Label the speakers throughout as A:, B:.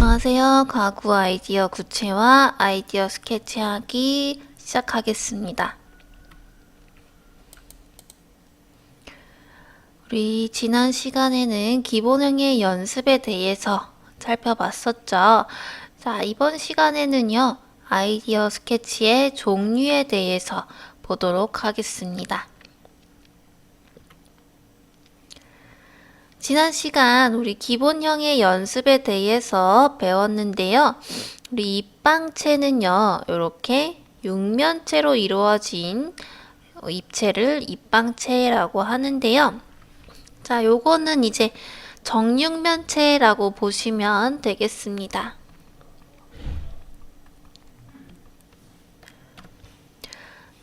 A: 안녕하세요. 가구 아이디어 구체화 아이디어 스케치하기 시작하겠습니다. 우리 지난 시간에는 기본형의 연습에 대해서 살펴봤었죠. 자, 이번 시간에는요, 아이디어 스케치의 종류에 대해서 보도록 하겠습니다. 지난 시간 우리 기본형의 연습에 대해서 배웠는데요. 우리 입방체는요, 이렇게 육면체로 이루어진 입체를 입방체라고 하는데요. 자, 요거는 이제 정육면체라고 보시면 되겠습니다.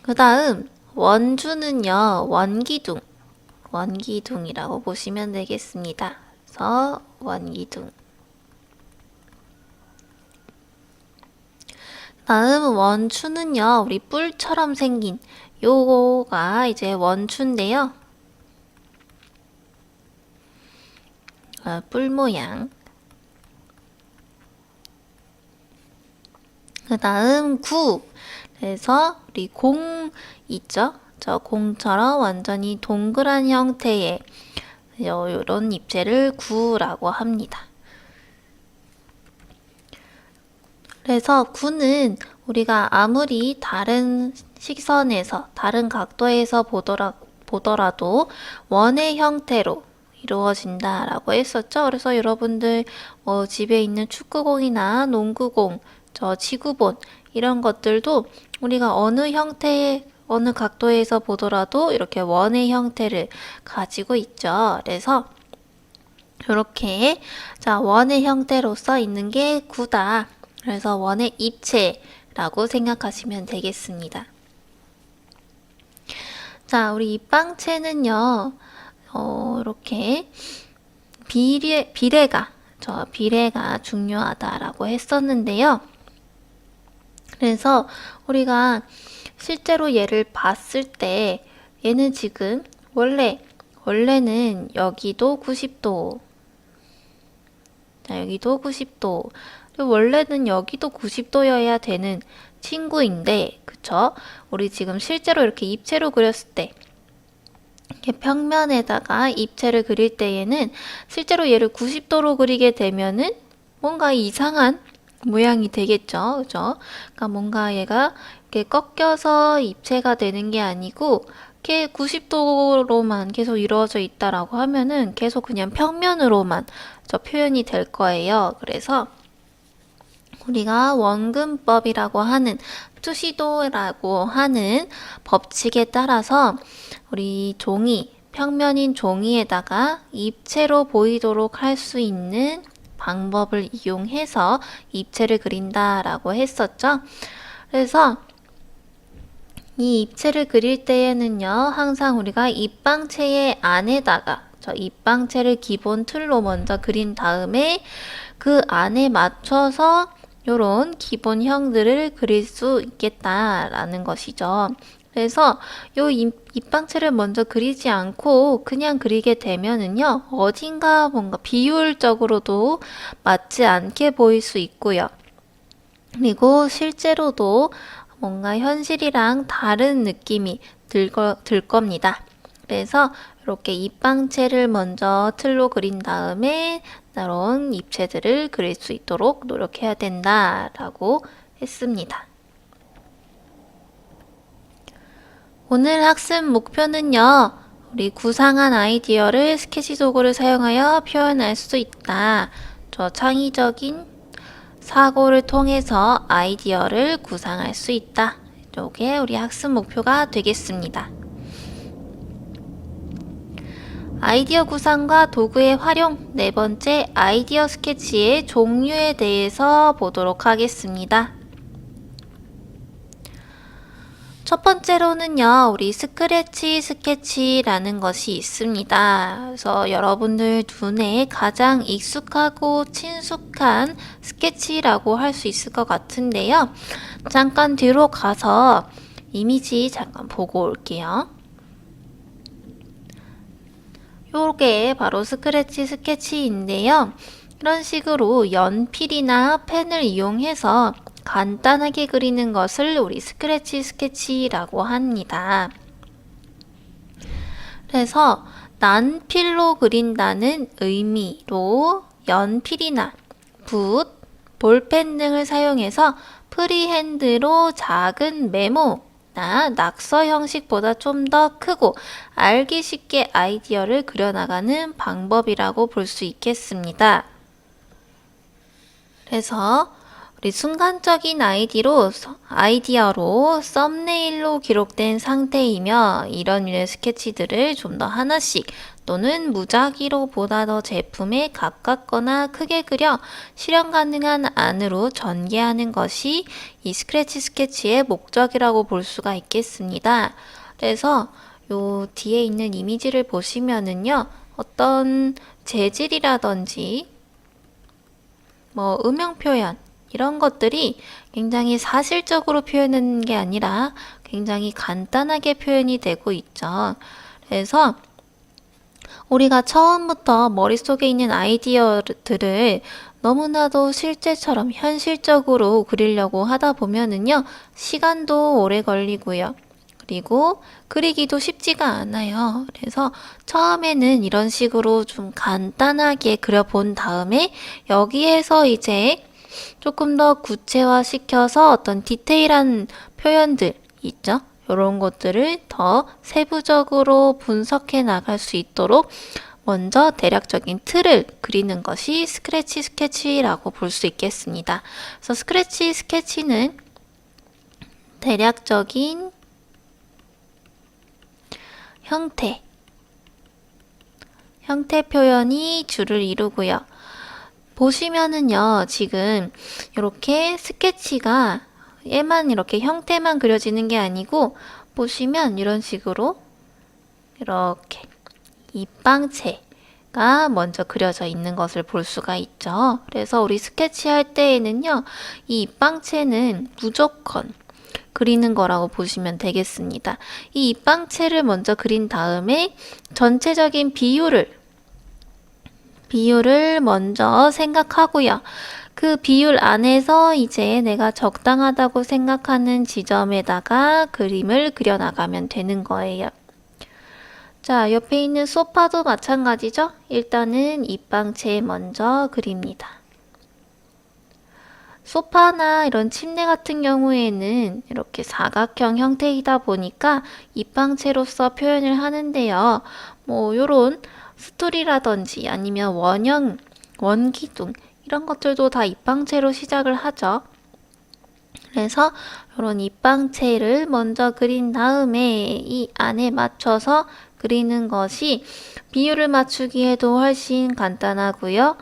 A: 그 다음 원주는요, 원기둥이라고 보시면 되겠습니다. 그래서 원기둥. 다음 원추는요, 우리 뿔처럼 생긴 요거가 이제 원추인데요. 뿔 모양. 그 다음 구. 그래서 우리 공 있죠? 저 공처럼 완전히 동그란 형태의 이런 입체를 구라고 합니다. 그래서 구는 우리가 아무리 다른 시선에서, 다른 각도에서 보더라도 원의 형태로 이루어진다라고 했었죠. 그래서 여러분들 집에 있는 축구공이나 농구공, 지구본 이런 것들도 우리가 어느 형태의 어느 각도에서 보더라도 이렇게 원의 형태를 가지고 있죠. 그래서 이렇게 자 원의 형태로서 있는 게 구다. 그래서 원의 입체라고 생각하시면 되겠습니다. 자, 우리 입방체는요, 이렇게 비례가 중요하다라고 했었는데요. 그래서 우리가 실제로 얘를 봤을 때 얘는 지금 원래는 여기도 90도, 자, 여기도 90도, 원래는 여기도 90도여야 되는 친구인데, 그쵸? 우리 지금 실제로 이렇게 입체로 그렸을 때, 이렇게 평면에다가 입체를 그릴 때에는 실제로 얘를 90도로 그리게 되면은 뭔가 이상한 모양이 되겠죠. 그죠? 그러니까 뭔가 얘가 이렇게 꺾여서 입체가 되는 게 아니고, 이렇게 90도로만 계속 이루어져 있다라고 하면은 계속 그냥 평면으로만 저 표현이 될 거예요. 그래서 우리가 원근법이라고 하는 투시도라고 하는 법칙에 따라서 우리 평면인 종이에다가 입체로 보이도록 할 수 있는 방법을 이용해서 입체를 그린다라고 했었죠. 그래서 이 입체를 그릴 때에는요, 항상 우리가 입방체의 안에다가 저 입방체를 기본 틀로 먼저 그린 다음에 그 안에 맞춰서 요런 기본형들을 그릴 수 있겠다라는 것이죠. 그래서 요 입방체를 먼저 그리지 않고 그냥 그리게 되면은요, 어딘가 뭔가 비율적으로도 맞지 않게 보일 수 있고요. 그리고 실제로도 뭔가 현실이랑 다른 느낌이 들 겁니다. 그래서 이렇게 입방체를 먼저 틀로 그린 다음에 이런 입체들을 그릴 수 있도록 노력해야 된다라고 했습니다. 오늘 학습 목표는요, 우리 구상한 아이디어를 스케치 도구를 사용하여 표현할 수 있다. 저 창의적인 사고를 통해서 아이디어를 구상할 수 있다. 이게 우리 학습 목표가 되겠습니다. 아이디어 구상과 도구의 활용, 네 번째 아이디어 스케치의 종류에 대해서 보도록 하겠습니다. 첫 번째로는요, 우리 스케치라는 것이 있습니다. 그래서 여러분들 눈에 가장 익숙하고 친숙한 스케치라고 할 수 있을 것 같은데요. 잠깐 뒤로 가서 이미지 잠깐 보고 올게요. 요게 바로 스케치인데요. 이런 식으로 연필이나 펜을 이용해서 간단하게 그리는 것을 우리 스크래치 스케치라고 합니다. 그래서 난필로 그린다는 의미로 연필이나 붓, 볼펜 등을 사용해서 프리핸드로 작은 메모나 낙서 형식보다 좀 더 크고 알기 쉽게 아이디어를 그려나가는 방법이라고 볼 수 있겠습니다. 그래서 우리 순간적인 아이디어로 썸네일로 기록된 상태이며 이런 류의 스케치들을 좀 더 하나씩 또는 무작위로 보다 더 제품에 가깝거나 크게 그려 실현 가능한 안으로 전개하는 것이 이 스크래치 스케치의 목적이라고 볼 수가 있겠습니다. 그래서 요 뒤에 있는 이미지를 보시면은요, 어떤 재질이라든지 음영 표현 이런 것들이 굉장히 사실적으로 표현하는 게 아니라 굉장히 간단하게 표현이 되고 있죠. 그래서 우리가 처음부터 머릿속에 있는 아이디어들을 너무나도 실제처럼 현실적으로 그리려고 하다 보면은요, 시간도 오래 걸리고요. 그리고 그리기도 쉽지가 않아요. 그래서 처음에는 이런 식으로 좀 간단하게 그려본 다음에 여기에서 이제 조금 더 구체화 시켜서 어떤 디테일한 표현들 있죠? 이런 것들을 더 세부적으로 분석해 나갈 수 있도록 먼저 대략적인 틀을 그리는 것이 스크래치 스케치라고 볼 수 있겠습니다. 그래서 스크래치 스케치는 대략적인 형태 표현이 주를 이루고요. 보시면은요, 지금 이렇게 스케치가 얘만 이렇게 형태만 그려지는 게 아니고 보시면 이런 식으로 이렇게 입방체가 먼저 그려져 있는 것을 볼 수가 있죠. 그래서 우리 스케치할 때에는요, 이 입방체는 무조건 그리는 거라고 보시면 되겠습니다. 이 입방체를 먼저 그린 다음에 전체적인 비율을 먼저 생각하고요. 그 비율 안에서 이제 내가 적당하다고 생각하는 지점에다가 그림을 그려나가면 되는 거예요. 자, 옆에 있는 소파도 마찬가지죠? 일단은 입방체 먼저 그립니다. 소파나 이런 침대 같은 경우에는 이렇게 사각형 형태이다 보니까 입방체로서 표현을 하는데요. 요런 스토리라든지 아니면 원형, 원기둥 이런 것들도 다 입방체로 시작을 하죠. 그래서 이런 입방체를 먼저 그린 다음에 이 안에 맞춰서 그리는 것이 비율을 맞추기에도 훨씬 간단하고요.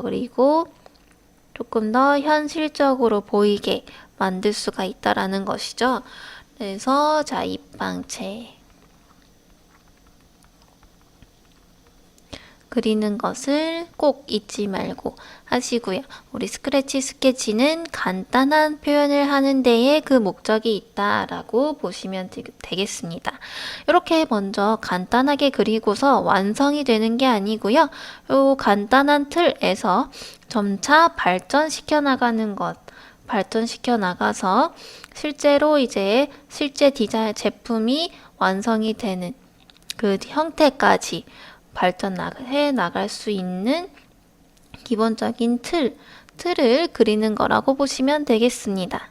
A: 그리고 조금 더 현실적으로 보이게 만들 수가 있다라는 것이죠. 그래서 자, 입방체 그리는 것을 꼭 잊지 말고 하시고요. 우리 스크래치 스케치는 간단한 표현을 하는 데에 그 목적이 있다라고 보시면 되겠습니다. 이렇게 먼저 간단하게 그리고서 완성이 되는 게 아니고요. 이 간단한 틀에서 점차 발전시켜 나가서 실제로 이제 실제 디자인 제품이 완성이 되는 그 형태까지 발전해 나갈 수 있는 기본적인 틀을 그리는 거라고 보시면 되겠습니다.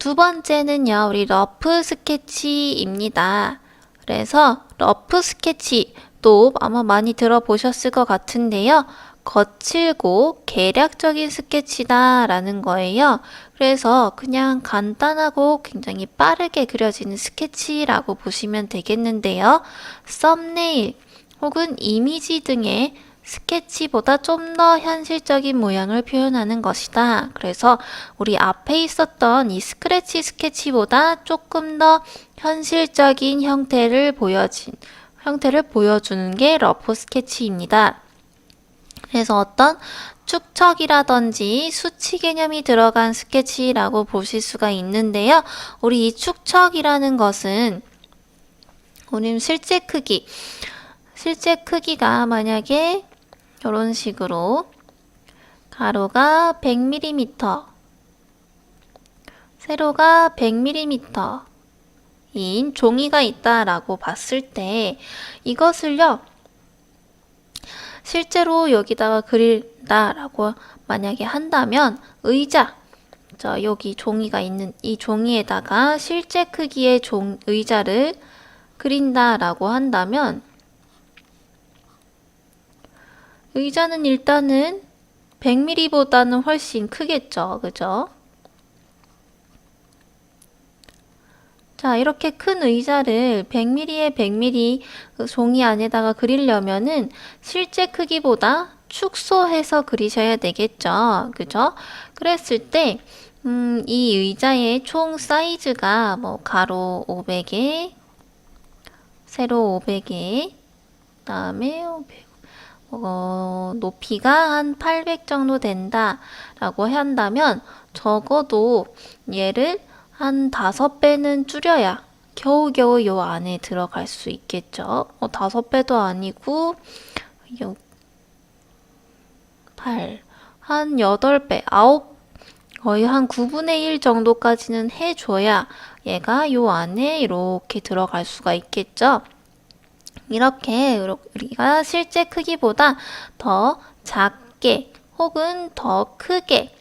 A: 두 번째는요, 우리 러프 스케치입니다. 그래서 러프 스케치 또 아마 많이 들어보셨을 것 같은데요. 거칠고 계략적인 스케치다라는 거예요. 그래서 그냥 간단하고 굉장히 빠르게 그려지는 스케치라고 보시면 되겠는데요. 썸네일 혹은 이미지 등의 스케치보다 좀 더 현실적인 모양을 표현하는 것이다. 그래서 우리 앞에 있었던 이 스크래치 스케치보다 조금 더 현실적인 형태를 보여주는 게 러프 스케치입니다. 그래서 어떤 축척이라든지 수치 개념이 들어간 스케치라고 보실 수가 있는데요. 우리 이 축척이라는 것은 우리 실제 실제 크기가 만약에 이런 식으로 가로가 100mm, 세로가 100mm 인 종이가 있다라고 봤을 때 이것을요, 실제로 여기다가 그린다라고 만약에 한다면 의자, 여기 종이가 있는 이 종이에다가 실제 크기의 의자를 그린다라고 한다면 의자는 일단은 100mm보다는 훨씬 크겠죠. 그죠? 자, 이렇게 큰 의자를 100mm에 100mm 그 종이 안에다가 그리려면은 실제 크기보다 축소해서 그리셔야 되겠죠. 그죠? 그랬을 때, 이 의자의 총 사이즈가 뭐 가로 500에, 세로 500에, 그다음에 높이가 한 800 정도 된다라고 한다면 적어도 얘를 한 5배는 줄여야 겨우겨우 요 안에 들어갈 수 있겠죠. 5배도 아니고 8, 한 8배, 9, 거의 한 9분의 1 정도까지는 해줘야 얘가 요 안에 이렇게 들어갈 수가 있겠죠. 이렇게 우리가 실제 크기보다 더 작게 혹은 더 크게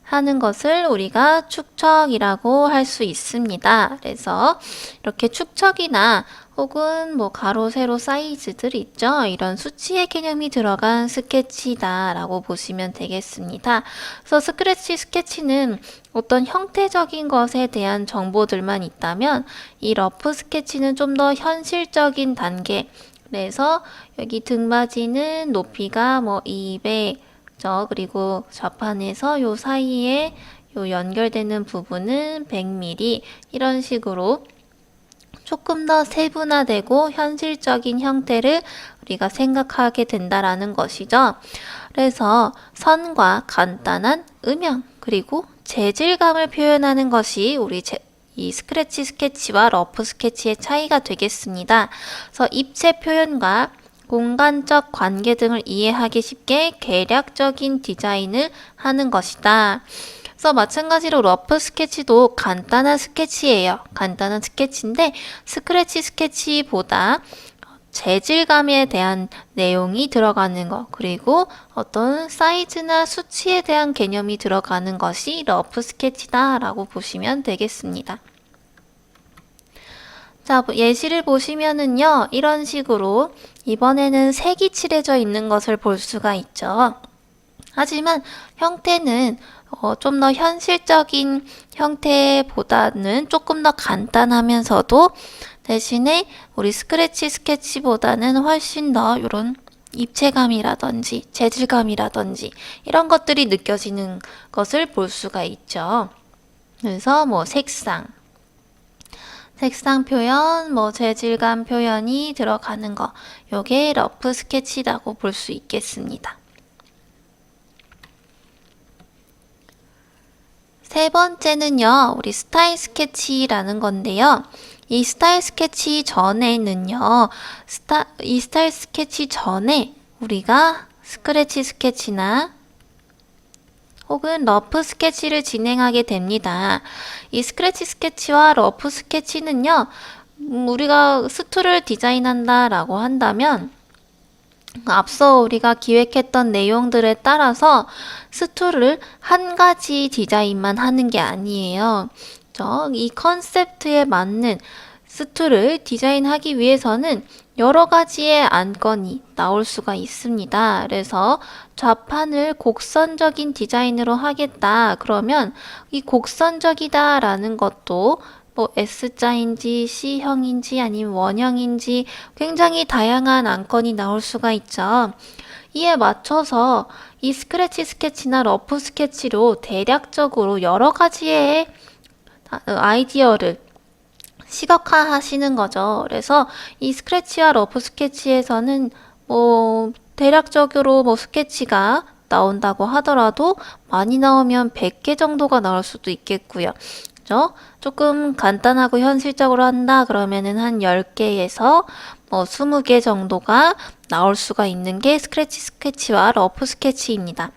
A: 하는 것을 우리가 축척이라고 할 수 있습니다. 그래서 이렇게 축척이나 혹은 뭐 가로, 세로 사이즈들 있죠. 이런 수치의 개념이 들어간 스케치다라고 보시면 되겠습니다. 그래서 스케치는 어떤 형태적인 것에 대한 정보들만 있다면 이 러프 스케치는 좀 더 현실적인 단계. 그래서 여기 등받이는 높이가 뭐 200, 그리고 좌판에서 요 사이에 요 연결되는 부분은 100mm 이런 식으로 조금 더 세분화되고 현실적인 형태를 우리가 생각하게 된다라는 것이죠. 그래서 선과 간단한 음영 그리고 재질감을 표현하는 것이 우리 이 스크래치 스케치와 러프 스케치의 차이가 되겠습니다. 그래서 입체 표현과 공간적 관계 등을 이해하기 쉽게 계략적인 디자인을 하는 것이다. 그래서 마찬가지로 러프 스케치도 간단한 스케치예요. 간단한 스케치인데 스크래치 스케치보다 재질감에 대한 내용이 들어가는 것, 그리고 어떤 사이즈나 수치에 대한 개념이 들어가는 것이 러프 스케치다라고 보시면 되겠습니다. 자, 예시를 보시면은요, 이런 식으로 이번에는 색이 칠해져 있는 것을 볼 수가 있죠. 하지만 형태는 좀 더 현실적인 형태보다는 조금 더 간단하면서도 대신에 우리 스크래치 스케치보다는 훨씬 더 이런 입체감이라든지 재질감이라든지 이런 것들이 느껴지는 것을 볼 수가 있죠. 그래서 뭐 색상 표현, 뭐 재질감 표현이 들어가는 거, 요게 러프 스케치라고 볼 수 있겠습니다. 세 번째는요, 우리 스타일 스케치라는 건데요. 이 스타일 스케치 전에는요, 이 스타일 스케치 전에 우리가 스크래치 스케치나 혹은 러프 스케치를 진행하게 됩니다. 이 스크래치 스케치와 러프 스케치는요, 우리가 스툴을 디자인한다라고 한다면 앞서 우리가 기획했던 내용들에 따라서 스툴을 한 가지 디자인만 하는 게 아니에요. 이 컨셉트에 맞는 스툴을 디자인하기 위해서는 여러 가지의 안건이 나올 수가 있습니다. 그래서 좌판을 곡선적인 디자인으로 하겠다. 그러면 이 곡선적이다 라는 것도 뭐 S자인지 C형인지 아니면 원형인지 굉장히 다양한 안건이 나올 수가 있죠. 이에 맞춰서 이 스크래치 스케치나 러프 스케치로 대략적으로 여러 가지의 아이디어를 시각화하시는 거죠. 그래서 이 스크래치와 러프 스케치에서는 뭐 대략적으로 뭐 스케치가 나온다고 하더라도 많이 나오면 100개 정도가 나올 수도 있겠고요. 조금 간단하고 현실적으로 한다 그러면은 한 10개에서 20개 정도가 나올 수가 있는 게 스크래치 스케치와 러프 스케치입니다.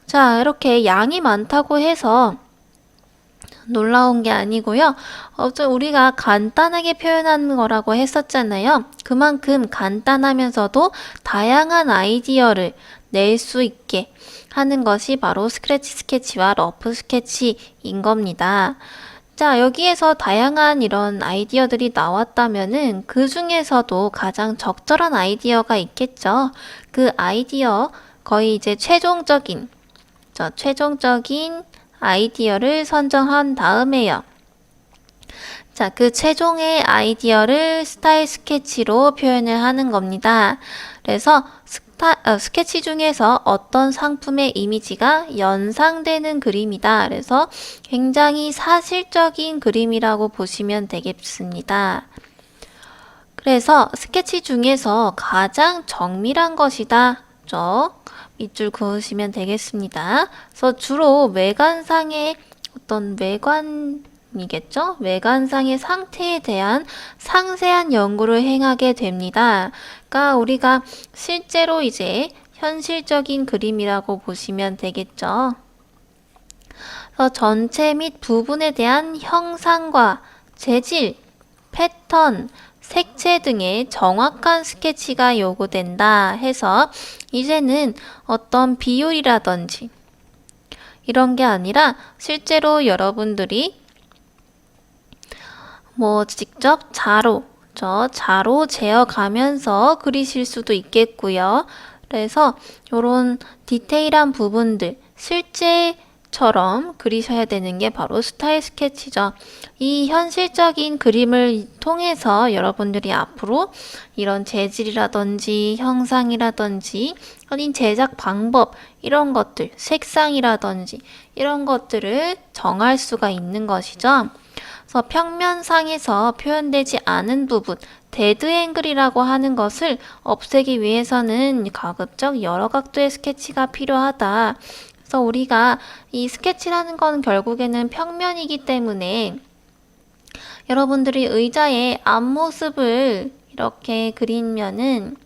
A: 자, 이렇게 양이 많다고 해서 놀라운 게 아니고요. 우리가 간단하게 표현하는 거라고 했었잖아요. 그만큼 간단하면서도 다양한 아이디어를 낼 수 있게 하는 것이 바로 스크래치 스케치와 러프 스케치인 겁니다. 자, 여기에서 다양한 이런 아이디어들이 나왔다면은 그 중에서도 가장 적절한 아이디어가 있겠죠. 그 아이디어 거의 이제 최종적인 아이디어를 선정한 다음에요. 자, 그 최종의 아이디어를 스타일 스케치로 표현을 하는 겁니다. 그래서 스케치 중에서 어떤 상품의 이미지가 연상되는 그림이다. 그래서 굉장히 사실적인 그림이라고 보시면 되겠습니다. 그래서 스케치 중에서 가장 정밀한 것이다. 밑줄 그으시면 되겠습니다. 그래서 주로 외관상의 어떤 외관상의 상태에 대한 상세한 연구를 행하게 됩니다. 그러니까 우리가 실제로 이제 현실적인 그림이라고 보시면 되겠죠. 그래서 전체 및 부분에 대한 형상과 재질, 패턴, 색채 등의 정확한 스케치가 요구된다 해서 이제는 어떤 비율이라든지 이런 게 아니라 실제로 여러분들이 직접 자로 재어가면서 그리실 수도 있겠고요. 그래서 이런 디테일한 부분들 실제처럼 그리셔야 되는 게 바로 스타일 스케치죠. 이 현실적인 그림을 통해서 여러분들이 앞으로 이런 재질이라든지 형상이라든지 아닌 제작 방법 이런 것들, 색상이라든지 이런 것들을 정할 수가 있는 것이죠. 그래서 평면상에서 표현되지 않은 부분, 데드 앵글이라고 하는 것을 없애기 위해서는 가급적 여러 각도의 스케치가 필요하다. 그래서 우리가 이 스케치라는 건 결국에는 평면이기 때문에 여러분들이 의자의 앞모습을 이렇게 그리면은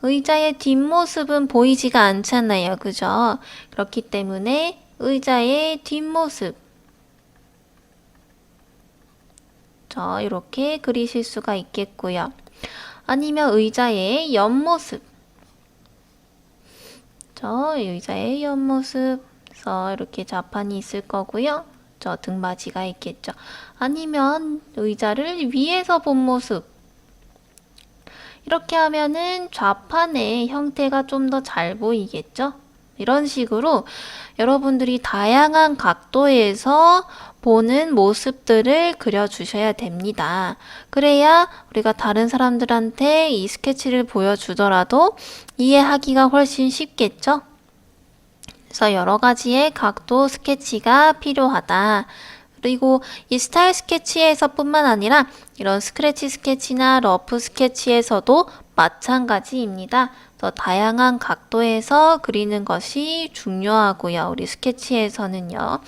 A: 의자의 뒷모습은 보이지가 않잖아요. 그죠? 그렇기 때문에 의자의 뒷모습 이렇게 그리실 수가 있겠고요. 아니면 의자의 옆모습 의자의 옆모습 이렇게 좌판이 있을 거고요. 등받이가 있겠죠. 아니면 의자를 위에서 본 모습 이렇게 하면은 좌판의 형태가 좀 더 잘 보이겠죠. 이런 식으로 여러분들이 다양한 각도에서 보는 모습들을 그려주셔야 됩니다. 그래야 우리가 다른 사람들한테 이 스케치를 보여주더라도 이해하기가 훨씬 쉽겠죠? 그래서 여러 가지의 각도 스케치가 필요하다. 그리고 이 스타일 스케치에서 뿐만 아니라 이런 스크래치 스케치나 러프 스케치에서도 마찬가지입니다. 더 다양한 각도에서 그리는 것이 중요하고요. 우리 스케치에서는요.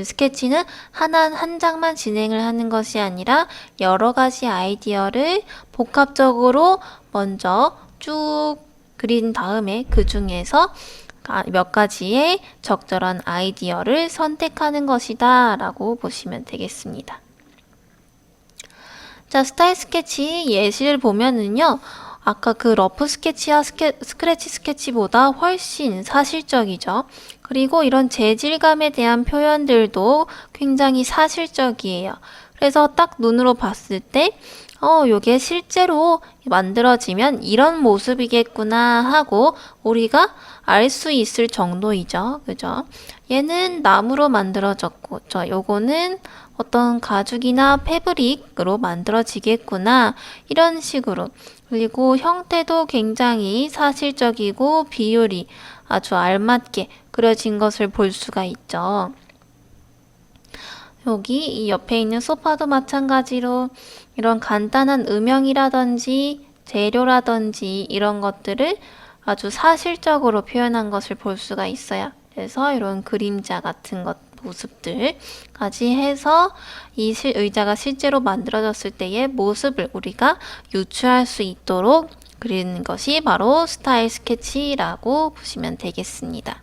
A: 스케치는 한 장만 진행을 하는 것이 아니라 여러 가지 아이디어를 복합적으로 먼저 쭉 그린 다음에 그 중에서 몇 가지의 적절한 아이디어를 선택하는 것이다 라고 보시면 되겠습니다. 자, 스타일 스케치 예시를 보면은요. 아까 그 러프 스케치와 스크래치 스케치보다 훨씬 사실적이죠. 그리고 이런 재질감에 대한 표현들도 굉장히 사실적이에요. 그래서 딱 눈으로 봤을 때 요게 실제로 만들어지면 이런 모습이겠구나 하고 우리가 알 수 있을 정도이죠. 그죠? 얘는 나무로 만들어졌고, 요거는 어떤 가죽이나 패브릭으로 만들어지겠구나. 이런 식으로. 그리고 형태도 굉장히 사실적이고 비율이 아주 알맞게 그려진 것을 볼 수가 있죠. 여기 이 옆에 있는 소파도 마찬가지로 이런 간단한 음영이라든지 재료라든지 이런 것들을 아주 사실적으로 표현한 것을 볼 수가 있어요. 그래서 이런 그림자 같은 것 모습들까지 해서 이 의자가 실제로 만들어졌을 때의 모습을 우리가 유추할 수 있도록 그리는 것이 바로 스타일 스케치라고 보시면 되겠습니다.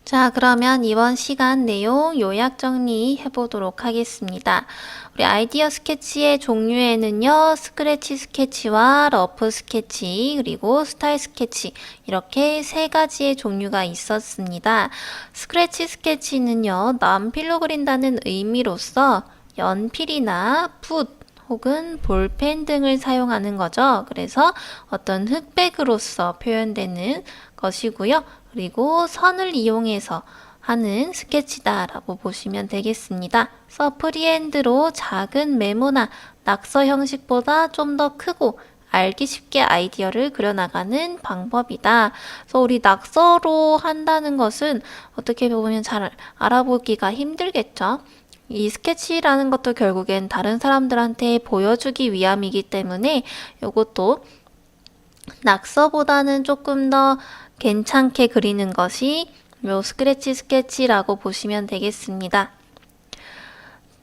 A: 자, 그러면 이번 시간 내용 요약 정리해 보도록 하겠습니다. 우리 아이디어 스케치의 종류에는요, 스크래치 스케치와 러프 스케치, 그리고 스타일 스케치, 이렇게 세 가지의 종류가 있었습니다. 스크래치 스케치는요, 남필로 그린다는 의미로서 연필이나 붓, 혹은 볼펜 등을 사용하는 거죠. 그래서 어떤 흑백으로서 표현되는 것이고요. 그리고 선을 이용해서 하는 스케치다라고 보시면 되겠습니다. 그래서 프리핸드로 작은 메모나 낙서 형식보다 좀 더 크고 알기 쉽게 아이디어를 그려나가는 방법이다. 그래서 우리 낙서로 한다는 것은 어떻게 보면 잘 알아보기가 힘들겠죠. 이 스케치라는 것도 결국엔 다른 사람들한테 보여주기 위함이기 때문에 이것도 낙서보다는 조금 더 괜찮게 그리는 것이 요 스크래치 스케치라고 보시면 되겠습니다.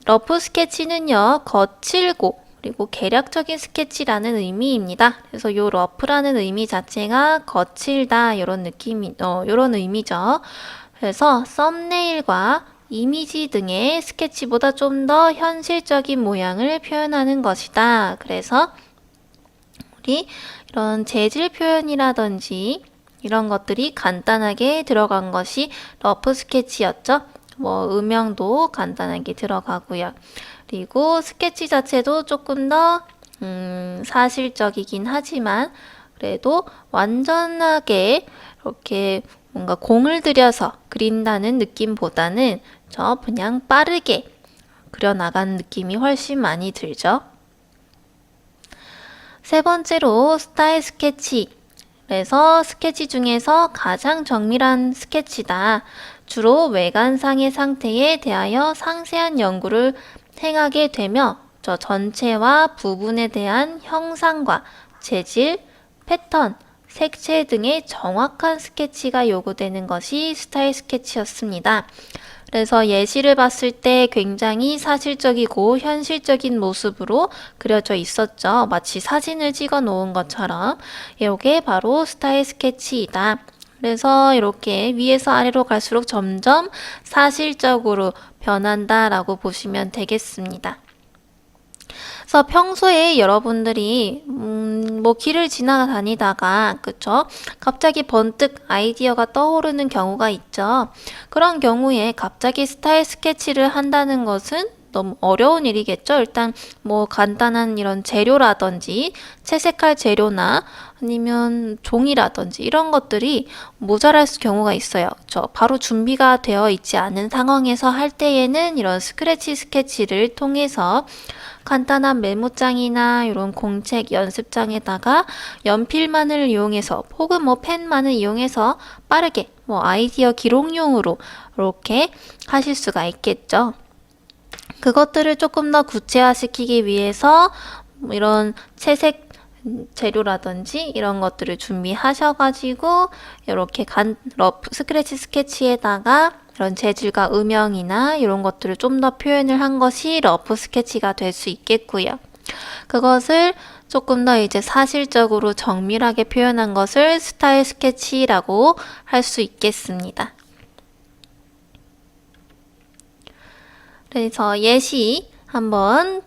A: 러프 스케치는요, 거칠고 그리고 계략적인 스케치라는 의미입니다. 그래서 요 러프라는 의미 자체가 거칠다 이런 느낌이 이런 의미죠. 그래서 썸네일과 이미지 등의 스케치보다 좀 더 현실적인 모양을 표현하는 것이다. 그래서 우리 이런 재질 표현이라든지 이런 것들이 간단하게 들어간 것이 러프 스케치였죠. 뭐 음영도 간단하게 들어가고요. 그리고 스케치 자체도 조금 더 사실적이긴 하지만 그래도 완전하게 이렇게 뭔가 공을 들여서 그린다는 느낌보다는 그냥 빠르게 그려나가는 느낌이 훨씬 많이 들죠. 세 번째로 스타일 스케치. 그래서 스케치 중에서 가장 정밀한 스케치다. 주로 외관상의 상태에 대하여 상세한 연구를 행하게 되며 저 전체와 부분에 대한 형상과 재질, 패턴, 색채 등의 정확한 스케치가 요구되는 것이 스타일 스케치였습니다. 그래서 예시를 봤을 때 굉장히 사실적이고 현실적인 모습으로 그려져 있었죠. 마치 사진을 찍어 놓은 것처럼. 이게 바로 스타일 스케치이다. 그래서 이렇게 위에서 아래로 갈수록 점점 사실적으로 변한다라고 보시면 되겠습니다. 그래서 평소에 여러분들이 뭐 길을 지나다니다가 그쵸? 갑자기 번뜩 아이디어가 떠오르는 경우가 있죠. 그런 경우에 갑자기 스타일 스케치를 한다는 것은 너무 어려운 일이겠죠. 일단 뭐 간단한 이런 재료라든지 채색할 재료나 아니면 종이라든지 이런 것들이 모자랄 경우가 있어요. 바로 준비가 되어 있지 않은 상황에서 할 때에는 이런 스크래치 스케치를 통해서 간단한 메모장이나 이런 공책 연습장에다가 연필만을 이용해서 혹은 뭐 펜만을 이용해서 빠르게 뭐 아이디어 기록용으로 이렇게 하실 수가 있겠죠. 그것들을 조금 더 구체화시키기 위해서 이런 채색 재료라든지 이런 것들을 준비하셔가지고 이렇게 스크래치 스케치에다가 이런 재질과 음영이나 이런 것들을 좀 더 표현을 한 것이 러프 스케치가 될 수 있겠고요. 그것을 조금 더 이제 사실적으로 정밀하게 표현한 것을 스타일 스케치라고 할 수 있겠습니다. 그래서 예시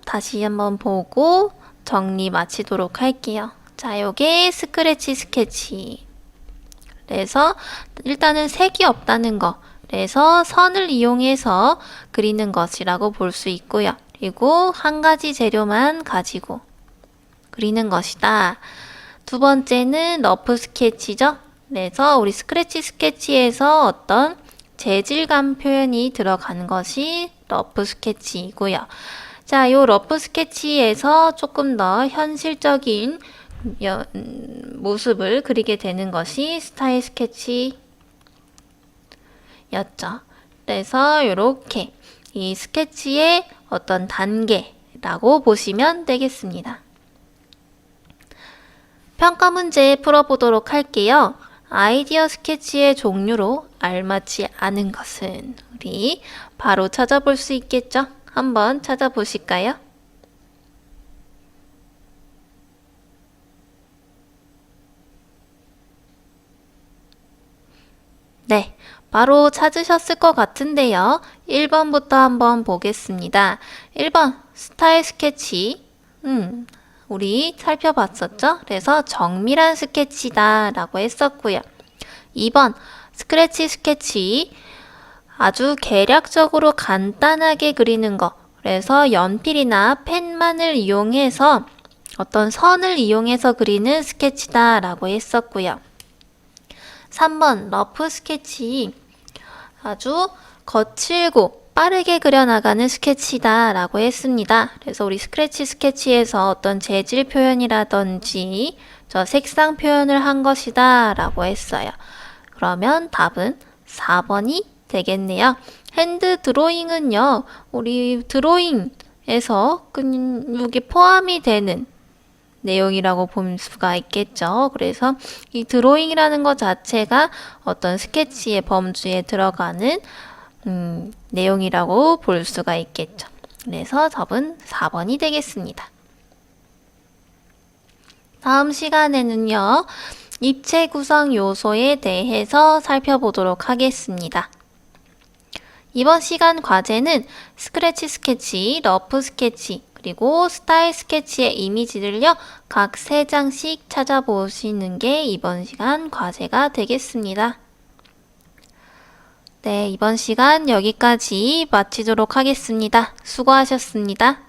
A: 다시 한번 보고 정리 마치도록 할게요. 자, 요게 스크래치 스케치. 그래서 일단은 색이 없다는 거. 그래서 선을 이용해서 그리는 것이라고 볼 수 있고요. 그리고 한 가지 재료만 가지고 그리는 것이다. 두 번째는 러프 스케치죠. 그래서 우리 스크래치 스케치에서 어떤 재질감 표현이 들어가는 것이 러프 스케치이고요. 자, 요 러프 스케치에서 조금 더 현실적인 모습을 그리게 되는 것이 스타일 스케치였죠. 그래서 이렇게 이 스케치의 어떤 단계라고 보시면 되겠습니다. 평가 문제 풀어보도록 할게요. 아이디어 스케치의 종류로 알맞지 않은 것은 우리 바로 찾아볼 수 있겠죠? 한번 찾아보실까요? 네, 바로 찾으셨을 것 같은데요. 1번부터 한번 보겠습니다. 1번, 스타일 스케치. 우리 살펴봤었죠? 그래서 정밀한 스케치다 라고 했었고요. 2번, 스크래치 스케치. 아주 계략적으로 간단하게 그리는 거. 그래서 연필이나 펜만을 이용해서 어떤 선을 이용해서 그리는 스케치다 라고 했었고요. 3번, 러프 스케치. 아주 거칠고 빠르게 그려나가는 스케치다 라고 했습니다. 그래서 우리 스크래치 스케치에서 어떤 재질 표현이라든지 저 색상 표현을 한 것이다 라고 했어요. 그러면 답은 4번이 되겠네요. 핸드 드로잉은요, 우리 드로잉에서 여기 포함이 되는 내용이라고 볼 수가 있겠죠. 그래서 이 드로잉이라는 것 자체가 어떤 스케치의 범주에 들어가는 내용이라고 볼 수가 있겠죠. 그래서 답은 4번이 되겠습니다. 다음 시간에는요, 입체 구성 요소에 대해서 살펴보도록 하겠습니다. 이번 시간 과제는 스크래치 스케치, 러프 스케치, 그리고 스타일 스케치의 이미지를요, 각 3장씩 찾아보시는 게 이번 시간 과제가 되겠습니다. 네, 이번 시간 여기까지 마치도록 하겠습니다. 수고하셨습니다.